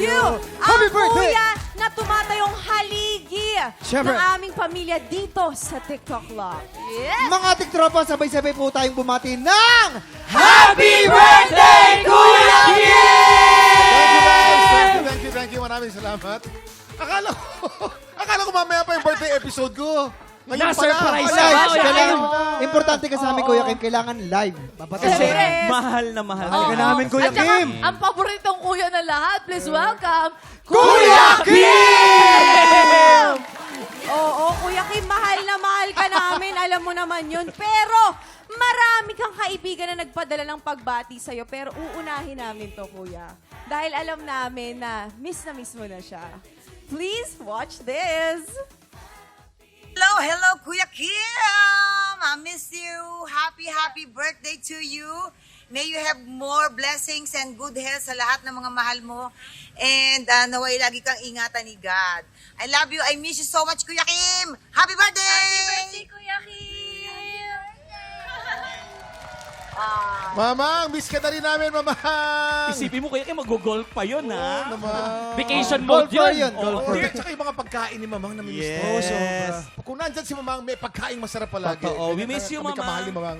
you. Happy Ang birthday! kuya na tumatayong haligi Siyempre. ng aming pamilya dito sa TikTok Love. Yes! Mga tiktropa, sabay-sabay po tayong bumati ng Happy birthday, Kuya Thank you guys. Thank you. Maraming salamat. Akala ko mamaya pa yung birthday episode ko. Ngayon Na-surprise pala. na live. ba? Kuya Kailangan, Kim? importante ka sa amin, Oo. Kuya Kim, kailangan live. Kasi Yes. mahal na mahal. Mahal ka namin, Kuya At saka, Kim. ang paboritong kuya na lahat, please welcome, Kuya Kim! Oo, Kuya Kim, mahal na mahal ka namin. Alam mo naman yun. Pero, marami kang kaibigan na nagpadala ng pagbati sa'yo. Pero uunahin namin to, Kuya. Dahil alam namin na miss mo na siya. Please watch this. Hello, Kuya Kim! I miss you. Happy birthday to you. May you have more blessings and good health sa lahat ng mga mahal mo. And naway lagi kang ingatan ni God. I love you. I miss you so much, Kuya Kim. Happy birthday! Happy birthday, Kuya Kim! Mamang, miss ka na rin namin, Mamang. Isipin mo, Kuya Kim, mag-golf pa yun, ha? Naman. Vacation Golfer mode yun. yun, golfer. Hindi, at saka yung mga pagkain ni Mamang na miss Yes. ko. Sobra. Kung nandyan si Mamang, may pagkain masarap palagi. Totoo. We miss you, Kami Mamang. kamahal ni Mamang.